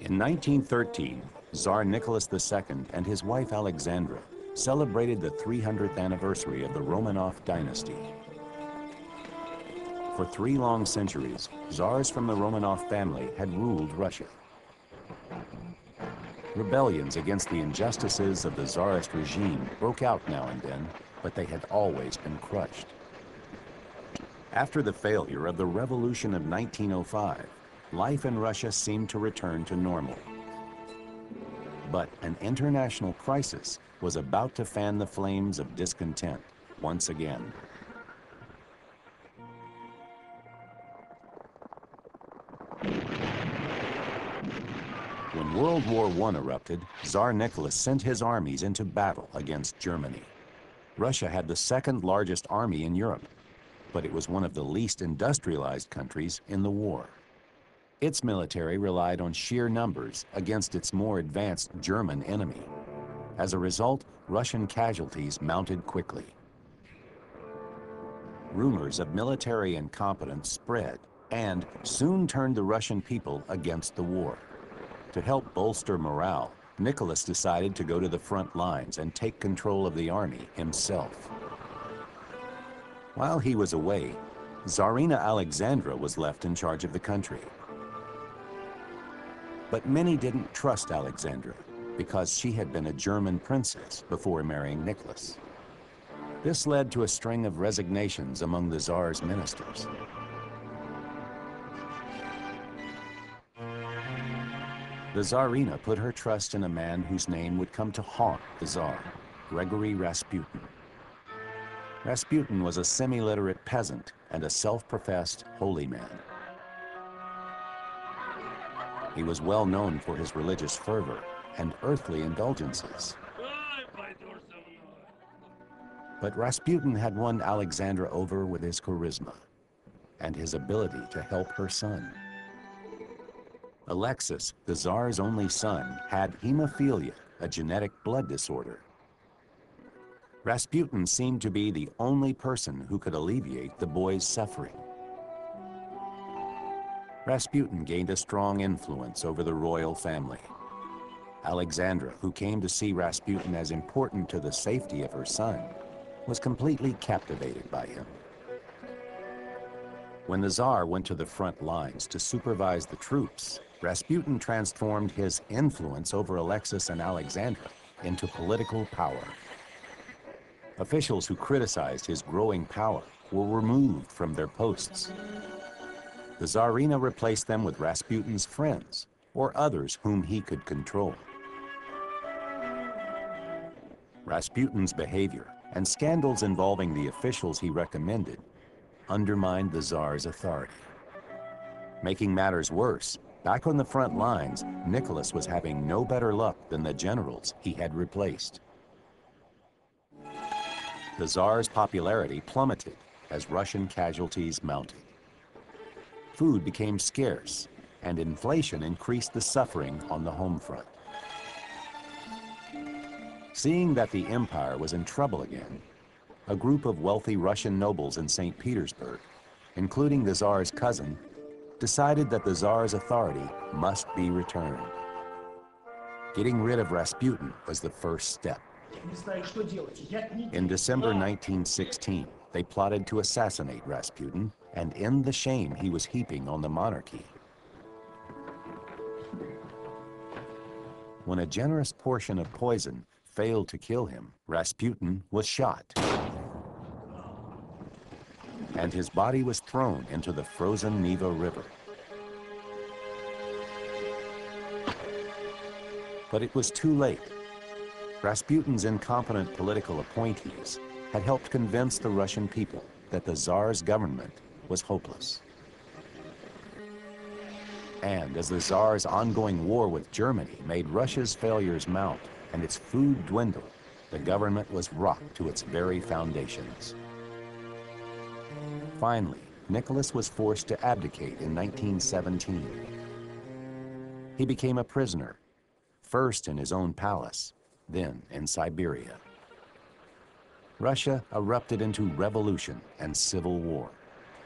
In 1913, Tsar Nicholas II and his wife Alexandra celebrated the 300th anniversary of the Romanov dynasty. For 3 long centuries, Tsars from the Romanov family had ruled Russia. Rebellions against the injustices of the Tsarist regime broke out now and then, but they had always been crushed. After the failure of the Revolution of 1905, life in Russia seemed to return to normal. But an international crisis was about to fan the flames of discontent once again. When World War I erupted, Tsar Nicholas sent his armies into battle against Germany. Russia had the second largest army in Europe, but it was one of the least industrialized countries in the war. Its military relied on sheer numbers against its more advanced German enemy. As a result, Russian casualties mounted quickly. Rumors of military incompetence spread and soon turned the Russian people against the war. To help bolster morale, Nicholas decided to go to the front lines and take control of the army himself. While he was away, Tsarina Alexandra was left in charge of the country. But many didn't trust Alexandra because she had been a German princess before marrying Nicholas. This led to a string of resignations among the Tsar's ministers. The Tsarina put her trust in a man whose name would come to haunt the Tsar, Grigory Rasputin. Rasputin was a semi-literate peasant and a self-professed holy man. He was well known for his religious fervor and earthly indulgences. But Rasputin had won Alexandra over with his charisma and his ability to help her son. Alexis, the Tsar's only son, had hemophilia, a genetic blood disorder. Rasputin seemed to be the only person who could alleviate the boy's suffering. Rasputin gained a strong influence over the royal family. Alexandra, who came to see Rasputin as important to the safety of her son, was completely captivated by him. When the Tsar went to the front lines to supervise the troops, Rasputin transformed his influence over Alexis and Alexandra into political power. Officials who criticized his growing power were removed from their posts. The Tsarina replaced them with Rasputin's friends or others whom he could control. Rasputin's behavior and scandals involving the officials he recommended undermined the Tsar's authority. Making matters worse, back on the front lines, Nicholas was having no better luck than the generals he had replaced. The Tsar's popularity plummeted as Russian casualties mounted. Food became scarce, and inflation increased the suffering on the home front. Seeing that the empire was in trouble again, a group of wealthy Russian nobles in St. Petersburg, including the Tsar's cousin, decided that the Tsar's authority must be returned. Getting rid of Rasputin was the first step. In December 1916, they plotted to assassinate Rasputin and end the shame he was heaping on the monarchy. When a generous portion of poison failed to kill him, Rasputin was shot, and his body was thrown into the frozen Neva River. But it was too late. Rasputin's incompetent political appointees had helped convince the Russian people that the Tsar's government was hopeless. And as the Tsar's ongoing war with Germany made Russia's failures mount and its food dwindle, the government was rocked to its very foundations. Finally, Nicholas was forced to abdicate in 1917. He became a prisoner, first in his own palace, then in Siberia. Russia erupted into revolution and civil war.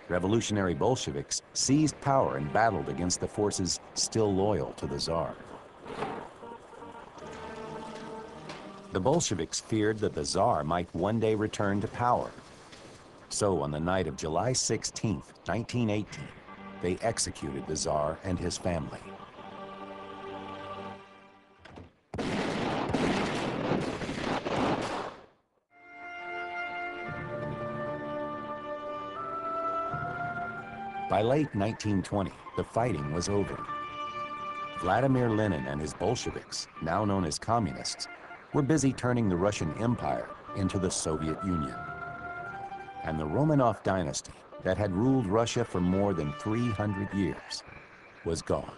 Revolutionary Bolsheviks seized power and battled against the forces still loyal to the Tsar. The Bolsheviks feared that the Tsar might one day return to power. So on the night of July 16, 1918, they executed the Tsar and his family. By late 1920, the fighting was over. Vladimir Lenin and his Bolsheviks, now known as communists, were busy turning the Russian Empire into the Soviet Union. And the Romanov dynasty, that had ruled Russia for more than 300 years, was gone.